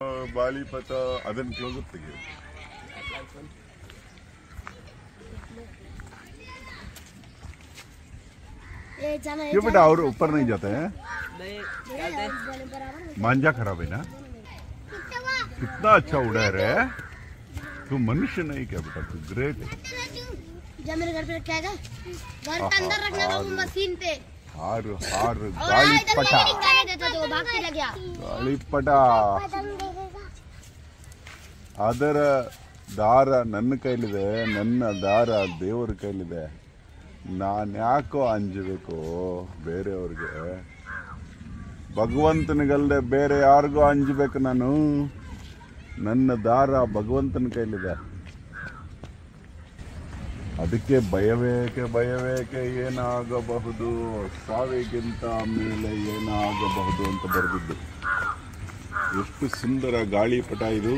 ಬಾಲಿಪಟ ಅದನ್ನ ಕ್ಲೋಸ್ ತೆಗಿ क्यों बेटा और ऊपर नहीं जाते हैं? मांझा खराब है ना? कितना अच्छा उड़ा है तू मनुष्य नहीं क्या बेटा तू ग्रेट है। जब मेरे घर पे रखेगा घर के अंदर रखना वो मशीन पे हार हार गालिपटा तो भाग के लग गया गालिपಟ ಅದರ ದಾರ ನನ್ನ ಕೈಲಿದೆ ನನ್ನ ದಾರ ದೇವರ ಕೈಲಿದೆ ನಾನು ಯಾಕೋ ಅಂಜಬೇಕು ಬೇರೆಯವ್ರಿಗೆ ಭಗವಂತನಿಗಲ್ಲದೆ ಬೇರೆ ಯಾರಿಗೂ ಅಂಜಬೇಕು ನಾನು ನನ್ನ ದಾರ ಭಗವಂತನ ಕೈಲಿದೆ ಅದಕ್ಕೆ ಭಯವೇಕೆ ಏನಾಗಬಹುದು ಸಾವಿಗಿಂತ ಮೇಲೆ ಏನಾಗಬಹುದು ಅಂತ ಬರೆದಿದ್ದು ಎಷ್ಟು ಸುಂದರ ಗಾಳಿಪಟ ಇದು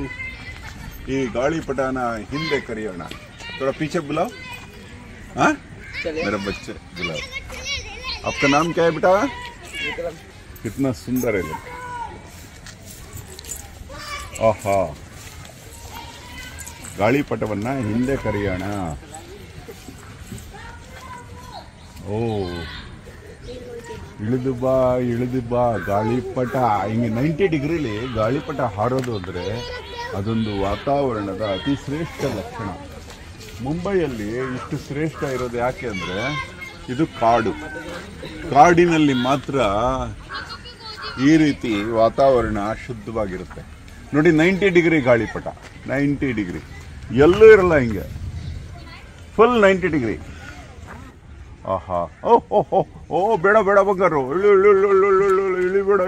ಈ ಗಾಳಿಪಟನ ಹಿಂದೆ ಕರೆಯೋಣ थोड़ा पीछे बुलाओ हाँ मेरा बच्चे बुलाओ आपका नाम क्या है बेटा कितना सुंदर है आहा ಗಾಳಿಪಟವನ್ನ ಹಿಂದೆ ಕರೆಯೋಣ ಓ ಇಳಿದು ಬಾ ಗಾಳಿಪಟ ಹಿಂಗೆ 90 ಡಿಗ್ರಿಲಿ ಗಾಳಿಪಟ ಹಾರೋದು ಅಂದ್ರೆ ಅದೊಂದು ವಾತಾವರಣದ ಅತಿ ಶ್ರೇಷ್ಠ ಲಕ್ಷಣ ಮುಂಬೈಯಲ್ಲಿ ಇಷ್ಟು ಶ್ರೇಷ್ಠ ಇರೋದು ಯಾಕೆ ಅಂದ್ರೆ ಇದು ಕಾಡಿನಲ್ಲಿ ಮಾತ್ರ ಈ ರೀತಿ ವಾತಾವರಣ ಶುದ್ಧವಾಗಿರುತ್ತೆ ನೋಡಿ 90 ಡಿಗ್ರಿ ಗಾಳಿಪಟ 90 ಡಿಗ್ರಿ ಎಲ್ಲೂ ಇರಲ್ಲ ಹಿಂಗೆ ಫುಲ್ 90 ಡಿಗ್ರಿ ಆಹಾ ಓ ಬೇಡ ಬಂಗಾರು ಇಳಿಬೇಡ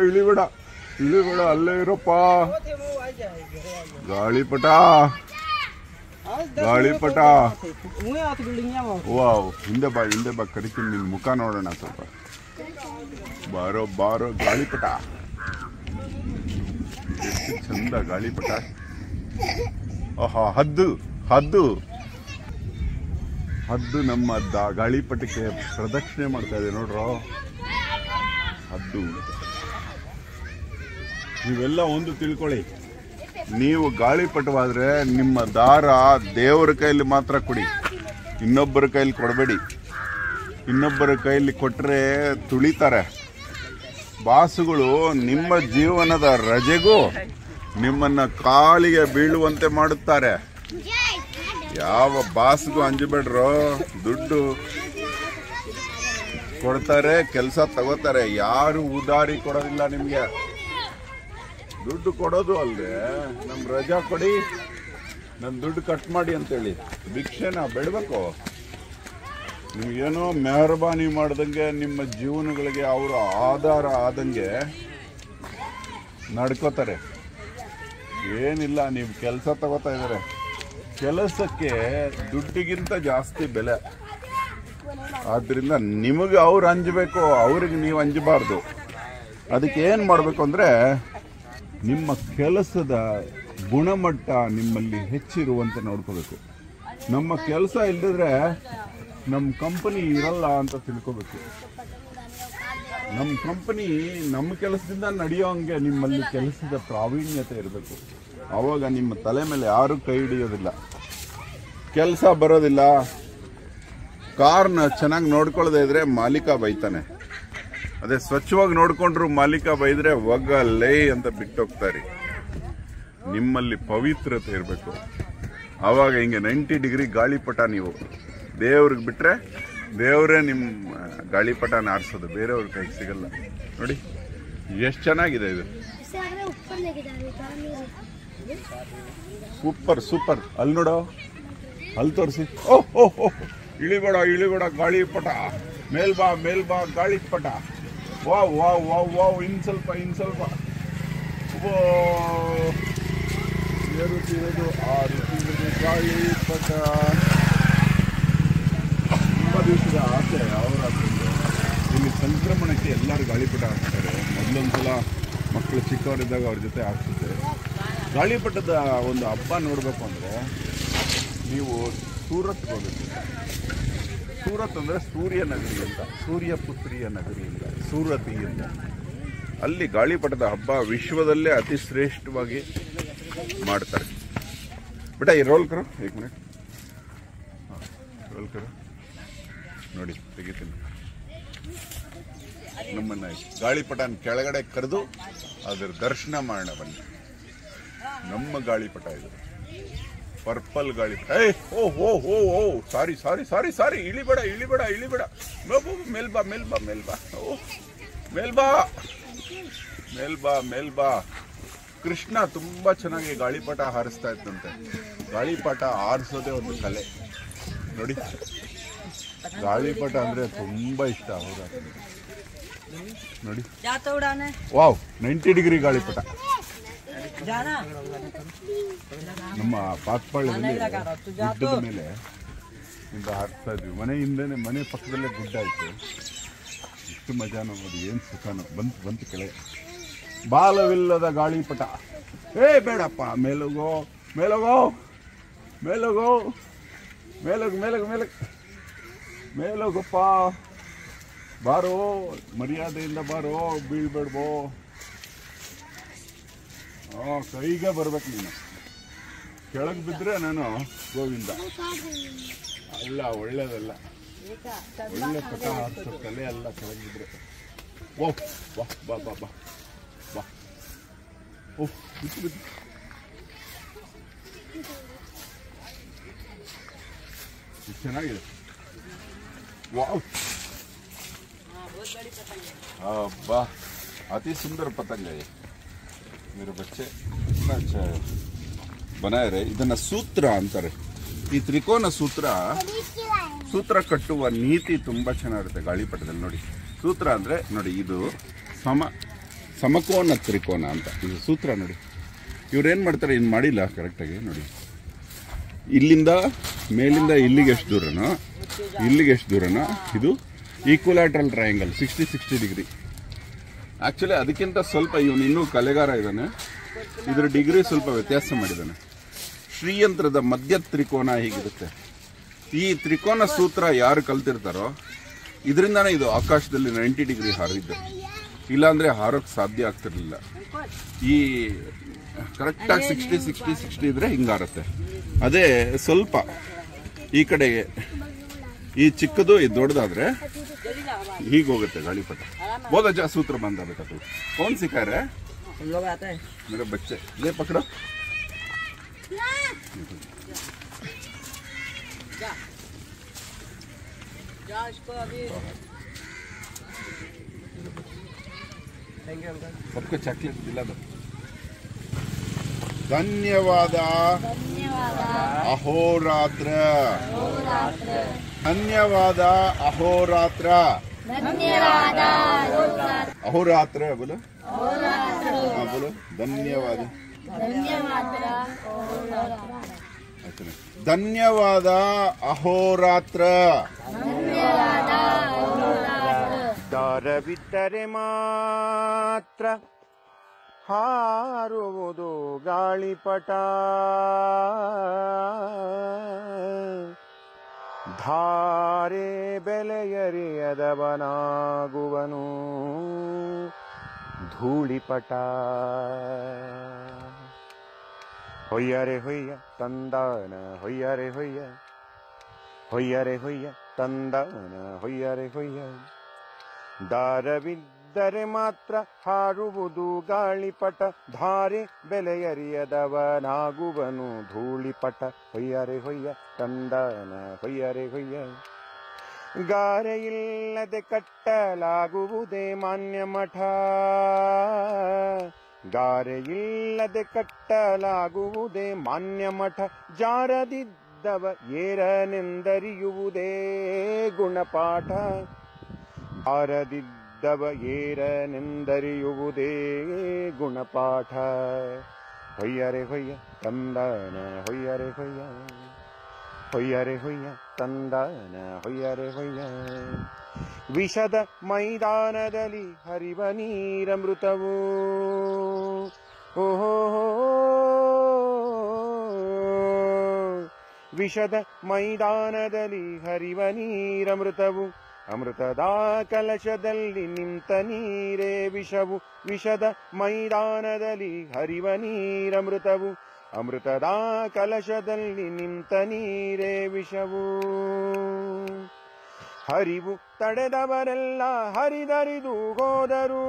ಅಲ್ಲೇ ಇರಪ್ಪ ಗಾಳಿಪಟ ವಾವ್ ಹಿಂದೆ ಬಾ ಕರಿತೀನಿ ನಿನ್ ಮುಖ ನೋಡೋಣ ಸ್ವಲ್ಪ ಬಾರೋ ಗಾಳಿಪಟ ಎಷ್ಟು ಚಂದ ಗಾಳಿಪಟ ಆಹಾ ಹದ್ದು ನಮ್ಮ ಗಾಳಿಪಟಕ್ಕೆ ಪ್ರದಕ್ಷಿಣೆ ಮಾಡ್ತಾ ಇದೆ ನೋಡ್ರೋ ಹದ್ದು ನೀವೆಲ್ಲ ಒಂದು ತಿಳ್ಕೊಳ್ಳಿ ನೀವು ಗಾಳಿಪಟವಾದ್ರೆ ನಿಮ್ಮ ದಾರ ದೇವರ ಕೈಲಿ ಮಾತ್ರ ಕೊಡಿ ಇನ್ನೊಬ್ಬರ ಕೈಲಿ ಕೊಡಬೇಡಿ ಇನ್ನೊಬ್ಬರ ಕೈಲಿ ಕೊಟ್ರೆ ತುಳಿತಾರೆ ಬಾಸುಗಳು ನಿಮ್ಮ ಜೀವನದ ರಜೆಗೂ ನಿಮ್ಮನ್ನ ಕಾಲಿಗೆ ಬೀಳುವಂತೆ ಮಾಡುತ್ತಾರೆ ಯಾವ ಬಾಸ್ಗೂ ಅಂಜಬೇಡ್ರೋ ದುಡ್ಡು ಕೊಡ್ತಾರೆ ಕೆಲಸ ತಗೋತಾರೆ ಯಾರು ಉದಾರಿ ಕೊಡೋದಿಲ್ಲ ನಿಮ್ಗೆ ದುಡ್ಡು ಕೊಡೋದು ಅಲ್ಲದೆ ನಮ್ ರಜಾ ಕೊಡಿ ನನ್ ದುಡ್ಡು ಕಟ್ ಮಾಡಿ ಅಂತೇಳಿ ಭಿಕ್ಷೆನ ಬೇಡಬೇಕು ನಿಮ್ಗೇನೋ ಮೆಹರ್ಬಾನಿ ಮಾಡ್ದಂಗೆ ನಿಮ್ಮ ಜೀವನಗಳಿಗೆ ಅವರು ಆಧಾರ ಆದಂಗೆ ನಡ್ಕೋತಾರೆ ಏನಿಲ್ಲ ನೀವು ಕೆಲಸ ತಗೋತಾ ಇದಾರೆ ಕೆಲಸಕ್ಕೆ ದುಡ್ಡಿಗಿಂತ ಜಾಸ್ತಿ ಬೆಲೆ ಆದ್ರಿಂದ ನಿಮಗೆ ಅವ್ರು ಅಂಜಬೇಕು ಅವ್ರಿಗೆ ನೀವು ಅಂಜಬಾರ್ದು ಅದಕ್ಕೆ ಏನ್ ಮಾಡ್ಬೇಕು ಅಂದ್ರೆ ನಿಮ್ಮ ಕೆಲಸದ ಗುಣಮಟ್ಟ ನಿಮ್ಮಲ್ಲಿ ಹೆಚ್ಚಿರುವಂತೆ ನೋಡ್ಕೋಬೇಕು ನಮ್ಮ ಕೆಲಸ ಇಲ್ಲದಿದ್ರೆ ನಮ್ಮ ಕಂಪನಿ ಇರಲ್ಲ ಅಂತ ತಿಳ್ಕೋಬೇಕು ನಮ್ಮ ಕಂಪನಿ ನಮ್ಮ ಕೆಲಸದಿಂದ ನಡೆಯೋ ಹಂಗೆ ನಿಮ್ಮಲ್ಲಿ ಕೆಲಸದ ಪ್ರಾವೀಣ್ಯತೆ ಇರಬೇಕು ಆವಾಗ ನಿಮ್ಮ ತಲೆ ಮೇಲೆ ಯಾರು ಕೈ ಹಿಡಿಯೋದಿಲ್ಲ ಕೆಲಸ ಬರೋದಿಲ್ಲ ಕಾರ್ನ ಚೆನ್ನಾಗಿ ನೋಡ್ಕೊಳ್ಳದೆ ಇದ್ರೆ ಮಾಲೀಕ ಬೈತಾನೆ ಅದೇ ಸ್ವಚ್ಛವಾಗಿ ನೋಡ್ಕೊಂಡ್ರು ಮಾಲೀಕ ಬೈದ್ರೆ ಒಗ್ಗಲ್ಲೇ ಅಂತ ಬಿಟ್ಟೋಗ್ತಾರೆ ನಿಮ್ಮಲ್ಲಿ ಪವಿತ್ರತೆ ಇರಬೇಕು ಆವಾಗ ಹಿಂಗೆ 90 ಡಿಗ್ರಿ ಗಾಳಿಪಟ ನೀವು ದೇವ್ರಿಗೆ ಬಿಟ್ರೆ ದೇವರೇ ನಿಮ್ಮ ಗಾಳಿಪಟನ ಆರಿಸೋದು ಬೇರೆಯವ್ರ ಕೈಗೆ ಸಿಗಲ್ಲ ನೋಡಿ ಎಷ್ಟು ಚೆನ್ನಾಗಿದೆ ಇದು ಸೂಪರ್ ಅಲ್ಲಿ ನೋಡೋ ಅಲ್ಲಿ ತೋರಿಸಿ ಓಹ್ ಇಳಿಬೇಡ ಗಾಳಿಪಟ ಮೇಲ್ ಬಾ ಗಾಳಿಪಟ ವಾವ್ ಇನ್ ಸ್ವಲ್ಪ ಏರುತ್ತಿರೋದು ಆ ರೀತಿ ಗಾಳಿಪಟ ತುಂಬಾ ದಿವಸದ ಆಸೆ ಅವರ ಇಲ್ಲಿ ಸಂಕ್ರಮಣಕ್ಕೆ ಎಲ್ಲರೂ ಗಾಳಿಪಟ ಹಾಕ್ತಾರೆ ಮೊದಲೊಂದ್ಸಲ ಮಕ್ಕಳು ಚಿಕ್ಕವರಿದ್ದಾಗ ಅವ್ರ ಜೊತೆ ಹಾಕ್ತಿದ್ದೆ ಗಾಳಿಪಟದ ಒಂದು ಹಬ್ಬ ನೋಡ್ಬೇಕು ಅಂದ್ರೆ ನೀವು ಸೂರತ್ ಹೋಗಬೇಕು ಸೂರತ್ ಅಂದ್ರೆ ಸೂರ್ಯ ನಗರಿ ಅಂತ ಸೂರ್ಯ ಪುತ್ರಿಯ ನಗರಿ ಅಂತ ಸೂರತಿ ಅಂತ ಅಲ್ಲಿ ಗಾಳಿಪಟದ ಹಬ್ಬ ವಿಶ್ವದಲ್ಲೇ ಅತಿ ಶ್ರೇಷ್ಠವಾಗಿ ಮಾಡ್ತಾರೆ. ಬೇಟ ಈ ರೋಲ್ ಕರೋ, ಏಕ್ ಮಿನಿಟ್ ರೋಲ್ ಕರೋ. ನೋಡಿ ತೆಗಿತೀನಿ. ನಮ್ಮನ್ನ ಗಾಳಿಪಟನ ಕೆಳಗಡೆ ಕರೆದು ಅದ್ರ ದರ್ಶನ ಮಾಡೋಣ ಬನ್ನಿ. ನಮ್ಮ ಗಾಳಿಪಟ ಇದು ಪರ್ಪಲ್ ಗಾಳಿಪಟ. ಓ ಓ ಓ ಓ ಸಾರಿ ಸಾರಿ ಸಾರಿ ಸಾರಿ, ಇಳಿಬೇಡ ಇಳಿಬೇಡ ಇಳಿಬೇಡ, ಮೇಲ್ಬಾ ಮೇಲ್ಬಾ ಮೇಲ್ಬಾ, ಓ ಮೇಲ್ಬಾ ಮೇಲ್ಬಾ ಮೇಲ್ಬಾ. ಕೃಷ್ಣ ತುಂಬಾ ಚೆನ್ನಾಗಿ ಗಾಳಿಪಟ ಹಾರಿಸ್ತಾ ಇತ್ತಂತೆ. ಗಾಳಿಪಟ ಹಾರಿಸೋದೇ ಒಂದು ಕಲೆ ನೋಡಿ. ಗಾಳಿಪಟ ಅಂದ್ರೆ ತುಂಬಾ ಇಷ್ಟ. ಹೌದಾ ನೋಡಿ, ವಾವ್ 90 ಡಿಗ್ರಿ ಗಾಳಿಪಟ. ನಮ್ಮ ಪಾಕ್ಪಾಳ್ಯದಲ್ಲಿ ಗುಡ್ಡದ ಮೇಲೆ ಇಂದ ಹಾರಿಸ್ತಾ ಇದ್ವಿ. ಮನೆ ಹಿಂದೆನೆ, ಮನೆ ಪಕ್ಕದಲ್ಲೇ ಗುಡ್ಡ ಆಯ್ತು. ಎಷ್ಟು ಮಜಾನೋ ನೋಡಿ, ಏನ್ ಸುಖನೋ. ಬಂತು ಕೆಳಗೆ ಬಾಲವಿಲ್ಲದ ಗಾಳಿಪಟ. ಬೇಡಪ್ಪ, ಮೇಲೋಗೋ ಮೇಲೋಗೋ ಮೇಲೋಗೋ ಮೇಲೋಗ ಮೇಲೋಗ ಮೇಲೋಗ ಮೇಲೋಗಪ್ಪ, ಬಾರೋ ಮರ್ಯಾದೆಯಿಂದ ಬಾರೋ, ಬೀಳ್ಬೇಡ್ಬೋ. ಕೈಗೆ ಬರ್ಬೇಕು ನೀನು. ಕೆಳಗೆ ಬಿದ್ದರೆ ನಾನು ಗೋವಿಂದ ಅಲ್ಲ, ಒಳ್ಳೇದಲ್ಲ. ಒಳ್ಳೆ ಪಟ ಹಾರಿಸೋ ಕಲೆ ಅಲ್ಲ ಕೆಳಗೆ ಬಿದ್ದರೆ. ಓಹ್ ಬಾ ಬಾ ಬಾ ಬಾ ಬಾ. ಓಹ್ ಬಿದ್ದು ಬಿದ್ದು. ಚೆನ್ನಾಗಿದೆ. ವಾವ್, ಅಬ್ಬಾ अति सुंदर पतंग है ये. मेरे बच्चे इतना अच्छा बनाए रहे. ಇದನ್ನ ಸೂತ್ರ ಅಂತಾರೆ. ಈ ತ್ರಿಕೋನ ಸೂತ್ರ ಕಟ್ಟುವ ನೀತಿ ತುಂಬಾ ಚೆನ್ನಾಗಿರುತ್ತೆ ಗಾಳಿಪಟದಲ್ಲಿ. ನೋಡಿ, ಸೂತ್ರ ಅಂದ್ರೆ ನೋಡಿ, ಇದು ಸಮಕೋನ ತ್ರಿಕೋನ ಅಂತ ಇದು ಸೂತ್ರ. ನೋಡಿ ಇವ್ರೇನ್ ಮಾಡ್ತಾರೆ, ಇನ್ನು ಮಾಡಿಲ್ಲ ಕರೆಕ್ಟಾಗಿ. ನೋಡಿ, ಇಲ್ಲಿಂದ ಮೇಲಿಂದ ಇಲ್ಲಿಗೆ ಎಷ್ಟು ದೂರನೋ, ಇಲ್ಲಿಗೆ ಎಷ್ಟು ದೂರನೋ ಇದು ಈಕ್ವಲ್ಯಾಟ್ರಲ್ ಟ್ರಯಾಂಗಲ್ 60 ಡಿಗ್ರಿ. ಆಕ್ಚುಲಿ ಅದಕ್ಕಿಂತ ಸ್ವಲ್ಪ ಇವನು ಇನ್ನೂ ಕಲೆಗಾರ ಇದ್ದಾನೆ. ಇದರ ಡಿಗ್ರಿ ಸ್ವಲ್ಪ ವ್ಯತ್ಯಾಸ ಮಾಡಿದ್ದಾನೆ. ಶ್ರೀಯಂತ್ರದ ಮಧ್ಯ ತ್ರಿಕೋನ ಹೀಗಿರುತ್ತೆ. ಈ ತ್ರಿಕೋನ ಸೂತ್ರ ಯಾರು ಕಲ್ತಿರ್ತಾರೋ ಇದರಿಂದಾನೇ ಇದು ಆಕಾಶದಲ್ಲಿ 90 ಡಿಗ್ರಿ ಹಾರಿದ್ದು. ಇಲ್ಲಾಂದ್ರೆ ಹಾರೋಕ್ ಸಾಧ್ಯ ಆಗ್ತಿರ್ಲಿಲ್ಲ. ಈ ಕರೆಕ್ಟಾಗಿ 60 ಇದ್ರೆ ಹಿಂಗಾರುತ್ತೆ. ಅದೇ ಸ್ವಲ್ಪ ಈ ಕಡೆಗೆ ಈ ಚಿಕ್ಕದು ಇದು ದೊಡ್ಡದಾದ್ರೆ ಹೀಗೆ ಹೋಗುತ್ತೆ ಗಾಳಿಪಟ. बहुत अच्छा सूत्र बनता बेटा. तू कौन सिखा रहा है? हम लोग आते हैं, मेरे बच्चे. ले पकड़ो. जा इसको अभी. Thank you uncle. सबको चॉकलेट दिला दो. धन्यवाद. अहोरात्र. धन्यवाद. अहोरात्र. अहोरात्र बोलो. हाँ बोलो. धन्यवाद. धन्यवाद. अहोरात्र. ದಾರವಿದ್ದರೆ ಮಾತ್ರ ಹಾರುವುದು ಗಾಳಿಪಟ. ಧಾರೆ ಬೆಲೆಯರಿಯದವನಾಗುವನು ಧೂಳಿಪಟ. ಹೊಯ್ಯರೆ ಹೊಯ್ಯ ತಂದಾನ ಹೊಯ್ಯರೆ ಹೊಯ್ಯ, ಹೊಯ್ಯರೆ ಹೊಯ್ಯ ತಂದಾನ ಹೊಯ್ಯರೆ ಹೊಯ್ಯ. ದಾರವಿದ್ದರೆ ಮಾತ್ರ ಹಾರುವುದು ಗಾಳಿಪಟ. ಧಾರೆ ಬೆಲೆಯರಿಯದವನಾಗುವನು ಧೂಳಿಪಟ. ಹೊಯ್ಯರೆ ಹೊಯ್ಯ ತಂದಾನ ಹೊಯ್ಯರೆ ಹೊಯ್ಯ. ಗಾರೆ ಇಲ್ಲದೆ ಕಟ್ಟಲಾಗುವುದೇ ಮಾನ್ಯ ಮಠ. ಗಾರೆ ಇಲ್ಲದೆ ಕಟ್ಟಲಾಗುವುದೇ ಮಾನ್ಯ ಮಠ. ಜಾರದಿದ್ದವ ಏರನೆಂದರಿಯುವುದೇ ಗುಣಪಾಠ. ಜಾರದಿದ್ದವ ಏರನೆಂದರಿಯುವುದೇ ಗುಣಪಾಠ. ಹೊಯ್ಯರೆ ಹೊಯ್ಯ ತಂದಾನ ಹೊಯ್ಯರೆ ಹೊಯ್ಯ, ಹೊಯ್ಯರೆ ಹೊಯ್ಯ ತಂದಾನ ಹೊಯ್ಯರೆ ಹೊಯ್ಯ. ವಿಷದ ಮೈದಾನದಲ್ಲಿ ಹರಿವ ನೀರಮೃತವು. ಓಹೋ ವಿಷದ ಮೈದಾನದಲ್ಲಿ ಹರಿವ ನೀರಮೃತವು. ಅಮೃತದ ಕಲಶದಲ್ಲಿ ನಿಂತ ನೀರೇ ವಿಷವು, ವಿಷದ ಮೈದಾನದಲ್ಲಿ ಹರಿವ ನೀರಮೃತವು. ಅಮೃತದ ಕಲಶದಲ್ಲಿ ನಿಂತ ನೀರೇ ವಿಷವು. ಹರಿವು ತಡೆದವರೆಲ್ಲ ಹರಿದರಿದು ಹೋದರು,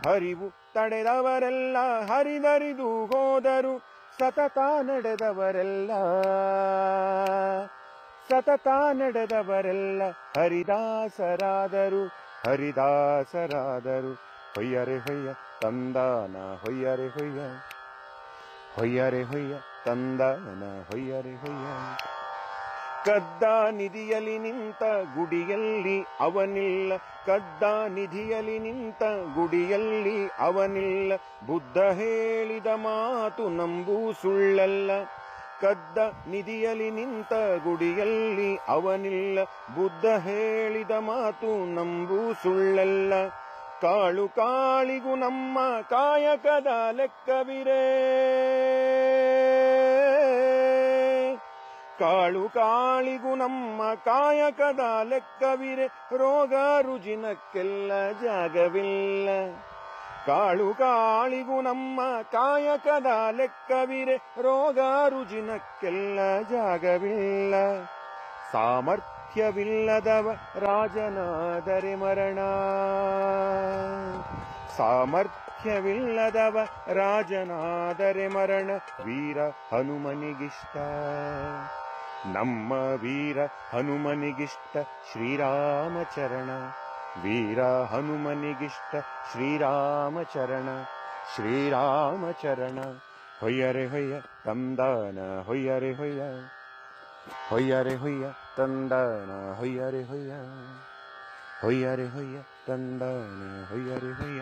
ಹರಿವು ತಡೆದವರೆಲ್ಲ ಹರಿದರಿದು ಹೋದರು. ಸತತ ನಡೆದವರೆಲ್ಲ, ಸತತ ನಡೆದವರೆಲ್ಲ ಹರಿದಾಸರಾದರು, ಹರಿದಾಸರಾದರು. ಹೊಯ್ಯರೆ ಹೊಯ್ಯ ತಂದಾನ ಹೊಯ್ಯರೆ ಹೊಯ್ಯ, ಹೊಯ್ಯರೆ ಹೊಯ್ಯ ತಂದಾನ ಹೊಯ್ಯರೆ ಹೊಯ್ಯ. ಕದ್ದ ನಿಧಿಯಲ್ಲಿ ನಿಂತ ಗುಡಿಯಲ್ಲಿ ಅವನಿಲ್ಲ, ಕದ್ದ ನಿಧಿಯಲ್ಲಿ ನಿಂತ ಗುಡಿಯಲ್ಲಿ ಅವನಿಲ್ಲ. ಬುದ್ಧ ಹೇಳಿದ ಮಾತು ನಂಬು ಸುಳ್ಳಲ್ಲ, ಕದ್ದ ನಿಧಿಯಲ್ಲಿ ನಿಂತ ಗುಡಿಯಲ್ಲಿ ಅವನಿಲ್ಲ. ಬುದ್ಧ ಹೇಳಿದ ಮಾತು ನಂಬು ಸುಳ್ಳಲ್ಲ. ಕಾಳು ಕಾಳಿಗೂ ನಮ್ಮ ಕಾಯಕದ ಲೆಕ್ಕವಿರೇ, ಕಾಳು ಕಾಳಿಗೂ ನಮ್ಮ ಕಾಯಕದ ಲೆಕ್ಕವಿರೆ. ರೋಗ ರುಜಿನಕ್ಕೆಲ್ಲ ಜಾಗವಿಲ್ಲ, ಕಾಳು ಕಾಳಿಗೂ ನಮ್ಮ ಕಾಯಕದ ಲೆಕ್ಕವಿರೆ. ರೋಗ ರುಜಿನಕ್ಕೆಲ್ಲ ಜಾಗವಿಲ್ಲ. ಸಾಮರ್ಥ್ಯವಿಲ್ಲದವ ರಾಜನಾದರೆ ಮರಣ, ಸಾಮರ್ಥ್ಯವಿಲ್ಲದವ ರಾಜನಾದರೆ ಮರಣ. ವೀರ ಹನುಮನಿಗಿಷ್ಟ, ನಮ್ಮ ವೀರ ಹನುಮನಿಗಿಷ್ಟ ಶ್ರೀರಾಮಚರಣ. ವೀರ ಹನುಮನಿಗಿಷ್ಟ ಶ್ರೀರಾಮಚರಣ, ಶ್ರೀರಾಮಚರಣ. ಹೊಯ್ಯರೆ ಹೊಯ್ಯ ತಂದಾನ ಹೊಯ್ಯರೆ ಹೊಯ್ಯ, ಹೊಯ್ಯರೆ ಹೊಯ್ಯ ತಂದಾನ ಹೊಯ್ಯರೆ ಹೊಯ್ಯ, ಹೊಯ್ಯರೆ ಹೊಯ್ಯ ತಂದಾನ ಹೊಯ್ಯರೆ ಹೊಯ್ಯ.